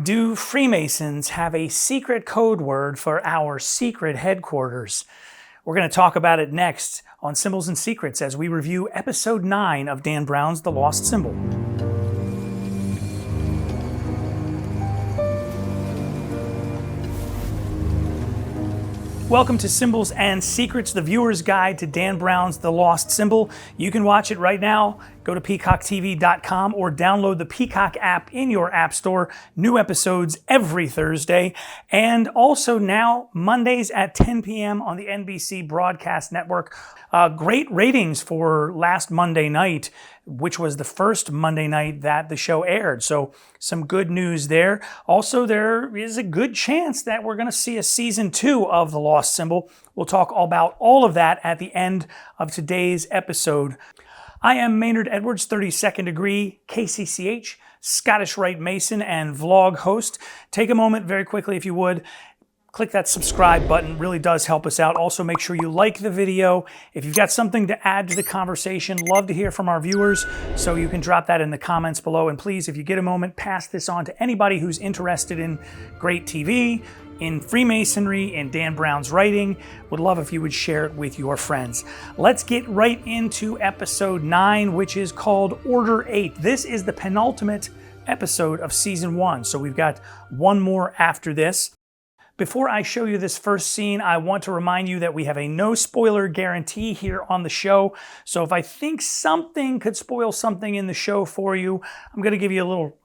Do Freemasons have a secret code word for our secret headquarters? We're going to talk about it next on Symbols and Secrets as we review episode 9 of Dan Brown's The Lost Symbol. Welcome to Symbols and Secrets, the viewer's guide to Dan Brown's The Lost Symbol. You can watch it right now. Go to peacocktv.com or download the Peacock app in your app store. New episodes every Thursday. And also now Mondays at 10 p.m. on the NBC Broadcast Network. Great ratings for last Monday night, which was the first Monday night that the show aired. So some good news there. Also, there is a good chance that we're going to see a season 2 of The Lost Symbol. We'll talk about all of that at the end of today's episode. I am Maynard Edwards, 32nd degree KCCH, Scottish Rite Mason, and vlog host. Take a moment very quickly, if you would. Click that subscribe button, really does help us out. Also, make sure you like the video. If you've got something to add to the conversation, love to hear from our viewers, so you can drop that in the comments below. And please, if you get a moment, pass this on to anybody who's interested in great TV, in Freemasonry, in Dan Brown's writing. Would love if you would share it with your friends. Let's get right into episode 9, which is called Order 8. This is the penultimate episode of season 1, so we've got one more after this. Before I show you this first scene, I want to remind you that we have a no spoiler guarantee here on the show. So if I think something could spoil something in the show for you, I'm going to give you a little,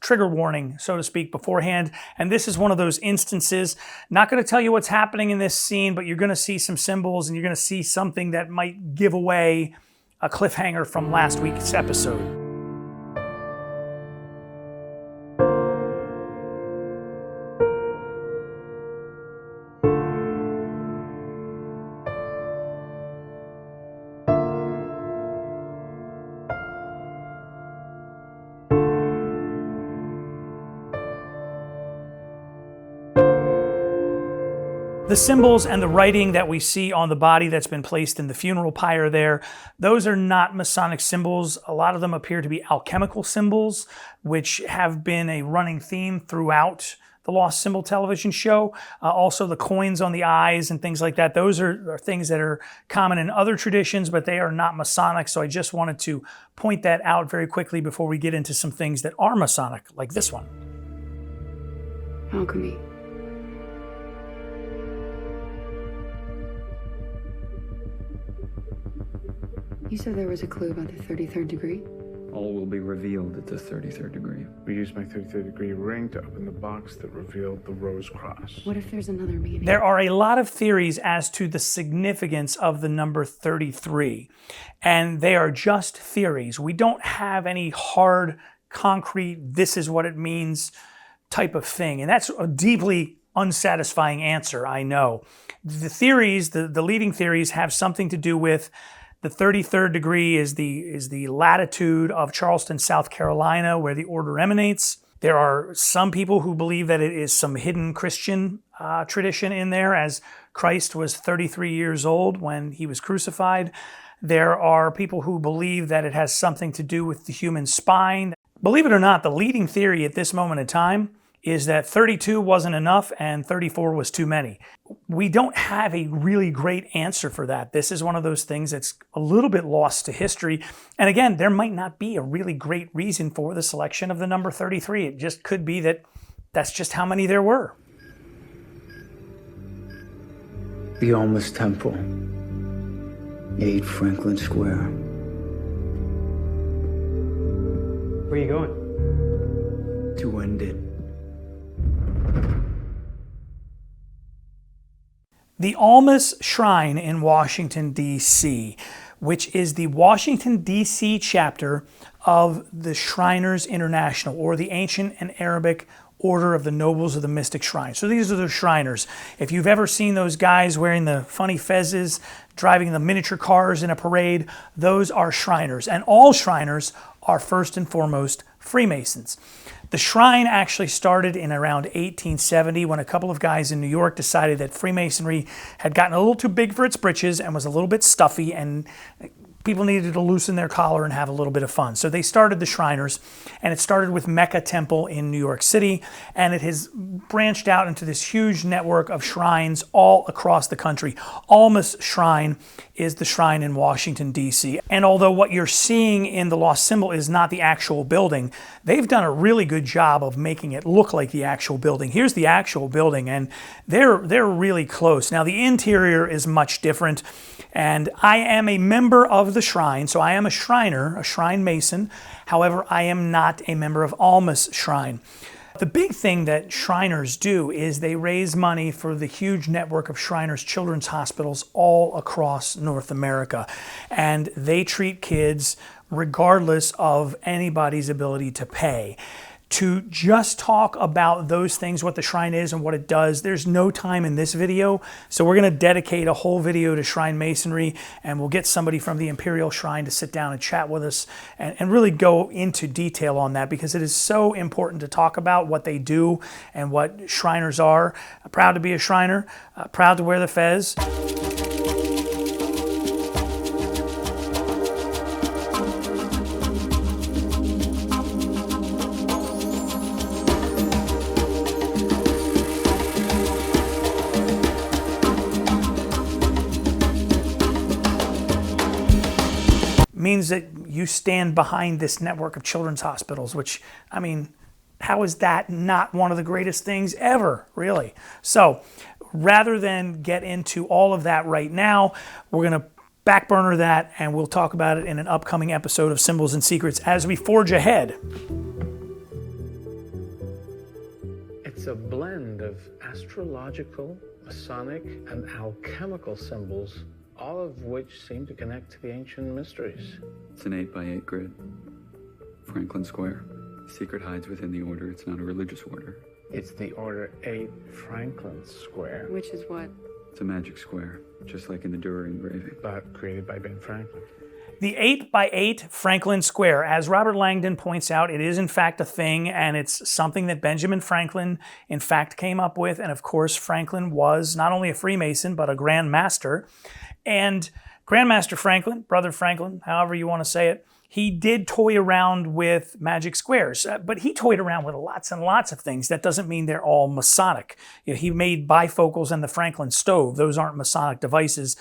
trigger warning, so to speak, beforehand. And this is one of those instances. Not going to tell you what's happening in this scene, but you're going to see some symbols and you're going to see something that might give away a cliffhanger from last week's episode. The symbols and the writing that we see on the body that's been placed in the funeral pyre there, those are not Masonic symbols. A lot of them appear to be alchemical symbols, which have been a running theme throughout the Lost Symbol television show. Also the coins on the eyes and things like that. Those are things that are common in other traditions, but they are not Masonic. So I just wanted to point that out very quickly before we get into some things that are Masonic, like this one. Alchemy. You said there was a clue about the 33rd degree? All will be revealed at the 33rd degree. We used my 33rd degree ring to open the box that revealed the rose cross. What if there's another meaning? There are a lot of theories as to the significance of the number 33, and they are just theories. We don't have any hard, concrete, this is what it means type of thing, and that's a deeply unsatisfying answer, I know. The theories, the leading theories, have something to do with the 33rd degree is the latitude of Charleston, South Carolina, where the order emanates. There are some people who believe that it is some hidden Christian tradition in there, as Christ was 33 years old when he was crucified. There are people who believe that it has something to do with the human spine. Believe it or not, the leading theory at this moment in time is that 32 wasn't enough and 34 was too many. We don't have a really great answer for that. This is one of those things that's a little bit lost to history. And again, there might not be a really great reason for the selection of the number 33. It just could be that that's just how many there were. The Almas Temple, 8 Franklin Square. Where are you going? To end it. The Almas Shrine in Washington, D.C., which is the Washington, D.C. chapter of the Shriners International, or the Ancient and Arabic Order of the Nobles of the Mystic Shrine. So these are the Shriners. If you've ever seen those guys wearing the funny fezzes, driving the miniature cars in a parade, those are Shriners. And all Shriners are first and foremost Freemasons. The shrine actually started in around 1870 when a couple of guys in New York decided that Freemasonry had gotten a little too big for its britches and was a little bit stuffy, and people needed to loosen their collar and have a little bit of fun. So they started the Shriners, and it started with Mecca Temple in New York City, and it has branched out into this huge network of shrines all across the country. Alma's Shrine is the shrine in Washington, D.C. And although what you're seeing in the lost symbol is not the actual building, they've done a really good job of making it look like the actual building. Here's the actual building, and they're really close. Now, the interior is much different, and I am a member of the shrine, so I am a Shriner, a Shrine Mason. However, I am not a member of Alma's Shrine. The big thing that Shriners do is they raise money for the huge network of Shriners Children's Hospitals all across North America. And they treat kids regardless of anybody's ability to pay. To just talk about those things, what the shrine is and what it does, there's no time in this video. So we're going to dedicate a whole video to Shrine Masonry, and we'll get somebody from the Imperial Shrine to sit down and chat with us and really go into detail on that, because it is so important to talk about what they do and what Shriners are. I'm proud to be a Shriner, proud to wear the fez. Means that you stand behind this network of children's hospitals, which, I mean, how is that not one of the greatest things ever, really? So rather than get into all of that right now, we're going to back burner that, and we'll talk about it in an upcoming episode of Symbols and Secrets as we forge ahead. It's a blend of astrological, Masonic, and alchemical symbols, all of which seem to connect to the ancient mysteries. It's an 8x8 grid. Franklin Square. Secret hides within the order. It's not a religious order. It's the Order 8 Franklin Square, Which is what? It's a magic square, just like in the Dürer engraving. but created by Ben Franklin. The 8x8 Franklin Square, as Robert Langdon points out, it is in fact a thing, and it's something that Benjamin Franklin in fact came up with. And of course, Franklin was not only a Freemason, but a Grand Master. And Grandmaster Franklin, Brother Franklin, however you want to say it, he did toy around with magic squares, but he toyed around with lots and lots of things. That doesn't mean they're all Masonic. You know, he made bifocals and the Franklin stove. Those aren't Masonic devices.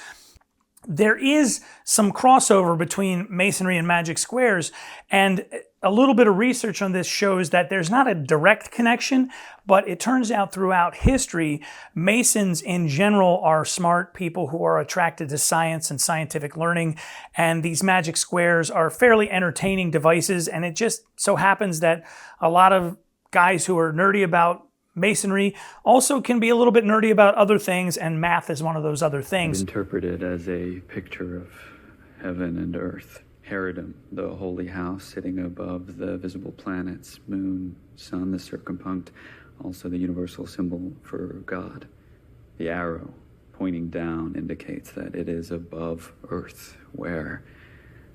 There is some crossover between Masonry and magic squares, and a little bit of research on this shows that there's not a direct connection, but it turns out throughout history, Masons in general are smart people who are attracted to science and scientific learning, and these magic squares are fairly entertaining devices, and it just so happens that a lot of guys who are nerdy about Masonry also can be a little bit nerdy about other things, and math is one of those other things. Interpreted as a picture of heaven and earth. Haredom, the holy house sitting above the visible planets, moon, sun, the circumpunct, also the universal symbol for God. The arrow pointing down indicates that it is above earth, where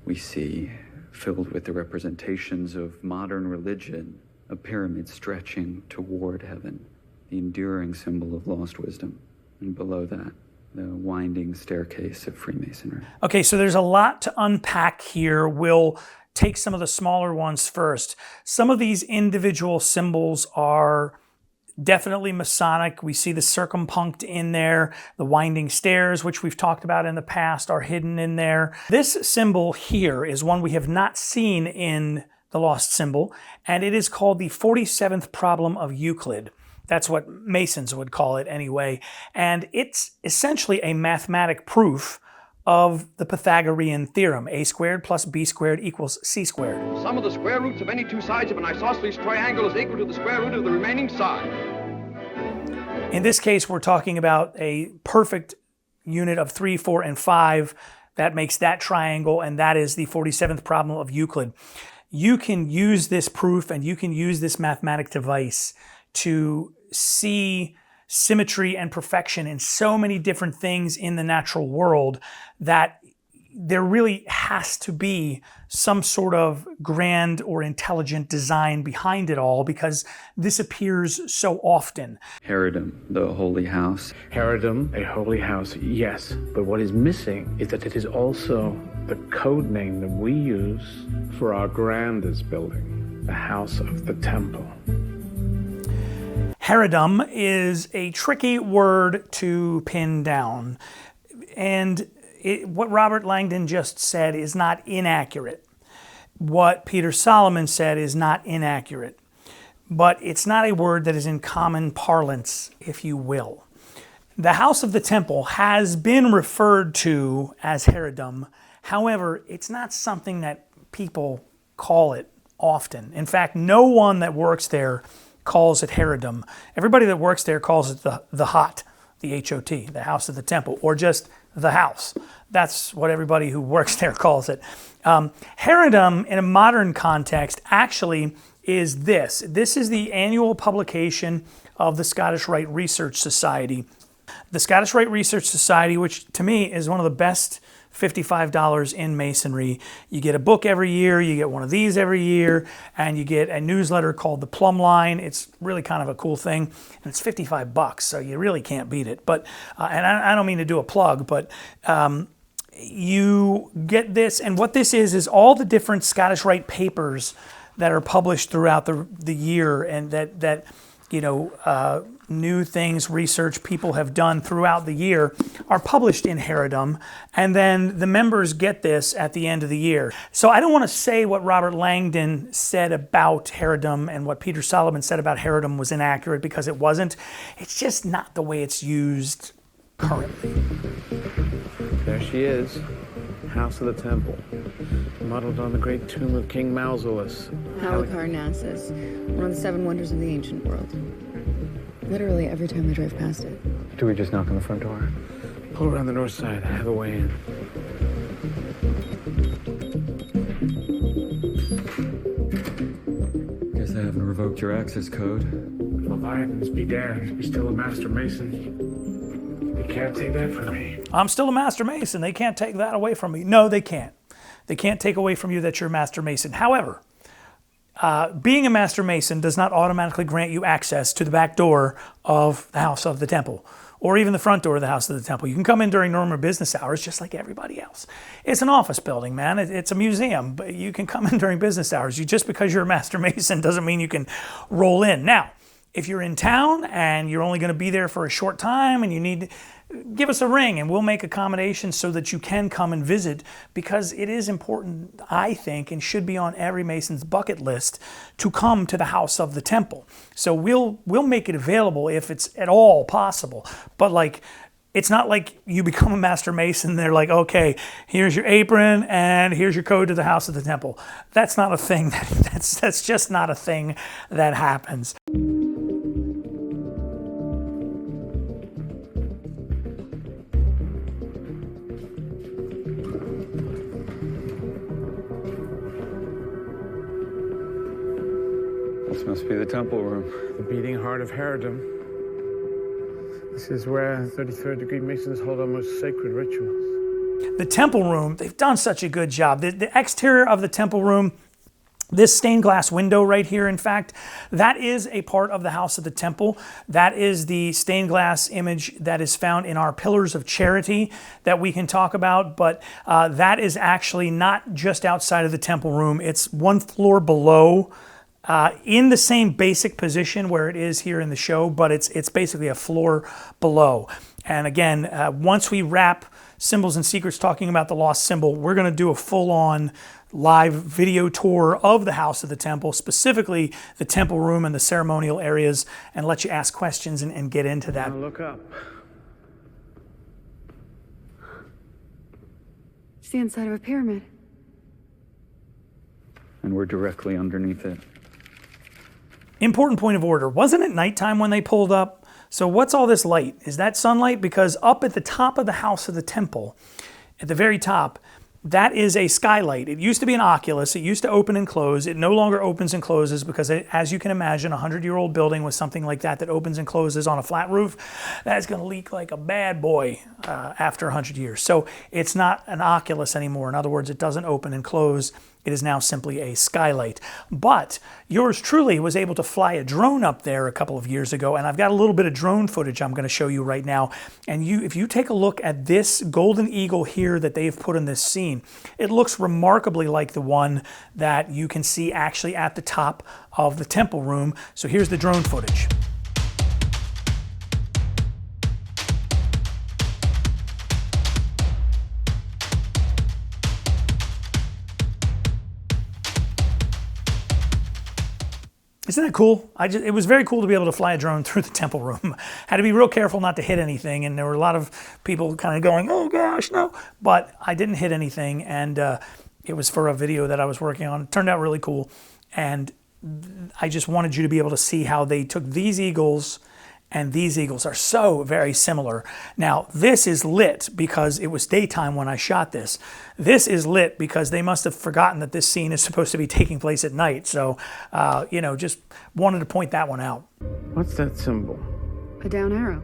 we see, filled with the representations of modern religion, a pyramid stretching toward heaven, the enduring symbol of lost wisdom, and below that, the winding staircase of Freemasonry. Okay, so there's a lot to unpack here. We'll take some of the smaller ones first. Some of these individual symbols are definitely Masonic. We see the circumpunct in there. The winding stairs, which we've talked about in the past, are hidden in there. This symbol here is one we have not seen in the lost symbol, and it is called the 47th problem of Euclid. That's what Masons would call it anyway. And it's essentially a mathematic proof of the Pythagorean theorem. A squared plus b squared equals c squared. Sum of the square roots of any two sides of an isosceles triangle is equal to the square root of the remaining side. In this case, we're talking about a perfect unit of 3, 4, and 5. That makes that triangle, and that is the 47th problem of Euclid. You can use this proof and you can use this mathematic device to see symmetry and perfection in so many different things in the natural world that there really has to be some sort of grand or intelligent design behind it all, because this appears so often. Haredom, the holy house. Haredom, a holy house, yes. But what is missing is that it is also the code name that we use for our grandest building, the House of the Temple. Haredom is a tricky word to pin down. And what Robert Langdon just said is not inaccurate. What Peter Solomon said is not inaccurate. But it's not a word that is in common parlance, if you will. The House of the Temple has been referred to as Haredom. However, it's not something that people call it often. In fact, no one that works there calls it Haredom. Everybody that works there calls it the Hot, the H-O-T, the House of the Temple, or just the house. That's what everybody who works there calls it. Haredom, in a modern context, actually is this. This is the annual publication of the Scottish Rite Research Society. The Scottish Rite Research Society, which to me is one of the best $55 in Masonry. You get a book every year, you get one of these every year, and you get a newsletter called the Plumb Line. It's really kind of a cool thing, and it's $55, so you really can't beat it. But and I don't mean to do a plug, but you get this, and what this is all the different Scottish Rite papers that are published throughout the year, and that you know, new things, research people have done throughout the year are published in Haredom, and then the members get this at the end of the year. So I don't want to say what Robert Langdon said about Haredom and what Peter Solomon said about Haredom was inaccurate, because it wasn't. It's just not the way it's used currently. There she is, House of the Temple, modeled on the great tomb of King Mausolus. Halicarnassus, one of the 7 wonders of the ancient world. Literally every time I drive past it. Do we just knock on the front door? Pull around the north side, have a way in. Guess they haven't revoked your access code. Leviathans be damned, you're still a master mason. You can't take that from me. I'm still a master mason. They can't take that away from me. No, they can't. They can't take away from you that you're a master mason. However, being a master mason does not automatically grant you access to the back door of the House of the Temple, or even the front door of the House of the Temple. You can come in during normal business hours just like everybody else. It's an office building, man. It's a museum, but you can come in during business hours. Just because you're a master mason doesn't mean you can roll in. Now, if you're in town and you're only going to be there for a short time and you need, give us a ring and we'll make accommodations so that you can come and visit, because it is important, I think, and should be on every Mason's bucket list to come to the House of the Temple. So we'll make it available if it's at all possible. But like, it's not like you become a master mason, they're like, okay, here's your apron and here's your code to the House of the Temple. That's not a thing. That's just not a thing that happens. This must be the temple room. The beating heart of Haredom. This is where 33rd degree Masons hold our most sacred rituals. The temple room, they've done such a good job. The exterior of the temple room, this stained glass window right here, in fact, that is a part of the House of the Temple. That is the stained glass image that is found in our Pillars of Charity that we can talk about, but that is actually not just outside of the temple room. It's one floor below, in the same basic position where it is here in the show, but it's basically a floor below. And again, once we wrap Symbols and Secrets talking about the lost symbol, we're going to do a full-on live video tour of the House of the Temple, specifically the temple room and the ceremonial areas, and let you ask questions and get into that. Now look up. It's the inside of a pyramid. And we're directly underneath it. Important point of order. Wasn't it nighttime when they pulled up? So what's all this light? Is that sunlight? Because up at the top of the House of the Temple, at the very top, that is a skylight. It used to be an oculus. It used to open and close. It no longer opens and closes because, as you can imagine, a 100-year-old building with something like that opens and closes on a flat roof, that's going to leak like a bad boy after 100 years. So it's not an oculus anymore. In other words, it doesn't open and close It is now simply a skylight. But yours truly was able to fly a drone up there a couple of years ago, and I've got a little bit of drone footage I'm going to show you right now. And if you take a look at this golden eagle here that they've put in this scene, it looks remarkably like the one that you can see actually at the top of the temple room. So here's the drone footage. Isn't that cool? It was very cool to be able to fly a drone through the temple room. Had to be real careful not to hit anything, and there were a lot of people kind of going, oh gosh, no. But I didn't hit anything, and it was for a video that I was working on. It turned out really cool, and I just wanted you to be able to see how they took these eagles, and these eagles are so very similar. Now, this is lit because it was daytime when I shot this. This is lit because they must have forgotten that this scene is supposed to be taking place at night. So, just wanted to point that one out. What's that symbol? A down arrow.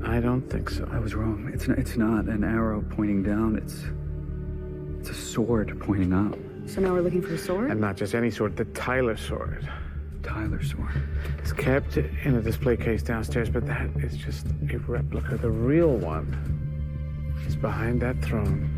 I don't think so. I was wrong. It's not an arrow pointing down. It's a sword pointing up. So now we're looking for a sword? And not just any sword, the Tyler sword. Tyler sword. It's kept in a display case downstairs, but that is just a replica. The real one is behind that throne.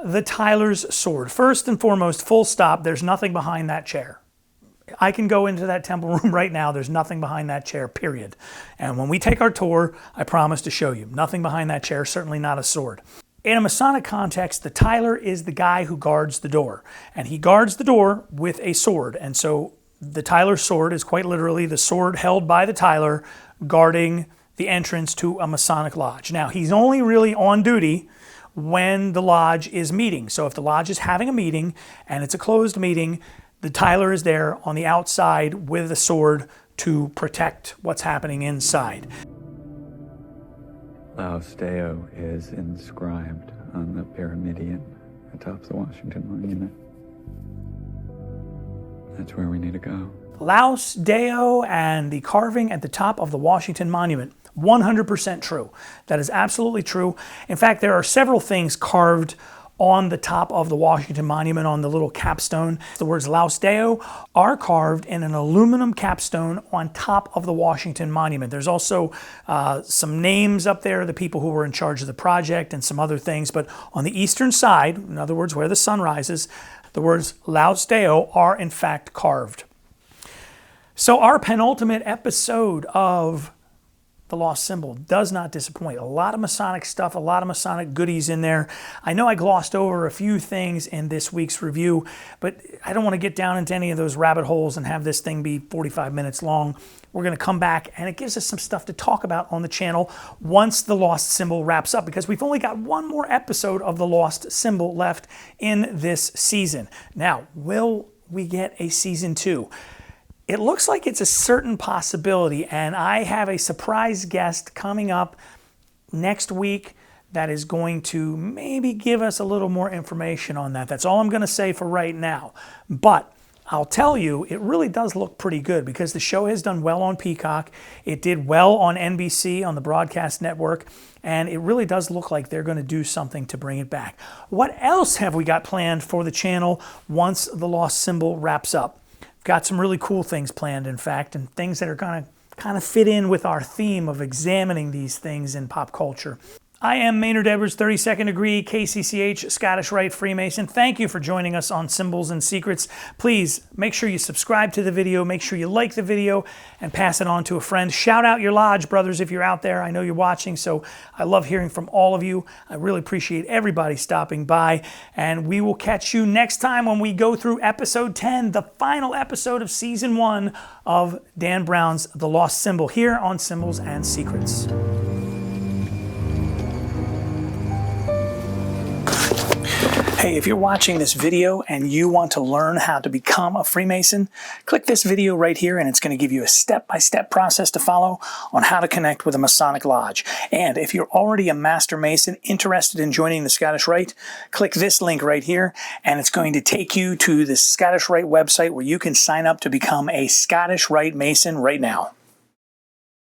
The Tyler's sword. First and foremost, full stop, there's nothing behind that chair. I can go into that temple room right now. There's nothing behind that chair, period. And when we take our tour, I promise to show you. Nothing behind that chair, certainly not a sword. In a Masonic context, the Tyler is the guy who guards the door. And he guards the door with a sword. And so the Tyler sword is quite literally the sword held by the Tyler guarding the entrance to a Masonic lodge. Now, he's only really on duty when the lodge is meeting. So if the lodge is having a meeting and it's a closed meeting, the Tyler is there on the outside with a sword to protect what's happening inside. Laus Deo is inscribed on the pyramidion atop the Washington Monument. That's where we need to go. Laus Deo and the carving at the top of the Washington Monument. 100% true. That is absolutely true. In fact, there are several things carved on the top of the Washington Monument on the little capstone. The words Laus Deo are carved in an aluminum capstone on top of the Washington Monument. There's also some names up there, the people who were in charge of the project and some other things. But on the eastern side, in other words, where the sun rises, the words Laus Deo are in fact carved. So our penultimate episode of The Lost Symbol does not disappoint. A lot of Masonic stuff, a lot of Masonic goodies in there. I know I glossed over a few things in this week's review, but I don't want to get down into any of those rabbit holes and have this thing be 45 minutes long. We're going to come back, and it gives us some stuff to talk about on the channel once The Lost Symbol wraps up, because we've only got one more episode of The Lost Symbol left in this season. Now, will we get a season 2? It looks like it's a certain possibility, and I have a surprise guest coming up next week that is going to maybe give us a little more information on that. That's all I'm going to say for right now. But I'll tell you, it really does look pretty good because the show has done well on Peacock. It did well on NBC, on the broadcast network, and it really does look like they're going to do something to bring it back. What else have we got planned for the channel once The Lost Symbol wraps up? Got some really cool things planned, in fact, and things that are going to kind of fit in with our theme of examining these things in pop culture. I am Maynard Edwards, 32nd degree, KCCH, Scottish Rite, Freemason. Thank you for joining us on Symbols and Secrets. Please make sure you subscribe to the video, make sure you like the video, and pass it on to a friend. Shout out your lodge brothers if you're out there. I know you're watching, so I love hearing from all of you. I really appreciate everybody stopping by, and we will catch you next time when we go through episode 10, the final episode of season 1 of Dan Brown's The Lost Symbol, here on Symbols and Secrets. Hey, if you're watching this video and you want to learn how to become a Freemason, click this video right here and it's going to give you a step-by-step process to follow on how to connect with a Masonic Lodge. And if you're already a Master Mason interested in joining the Scottish Rite, click this link right here and it's going to take you to the Scottish Rite website where you can sign up to become a Scottish Rite Mason right now.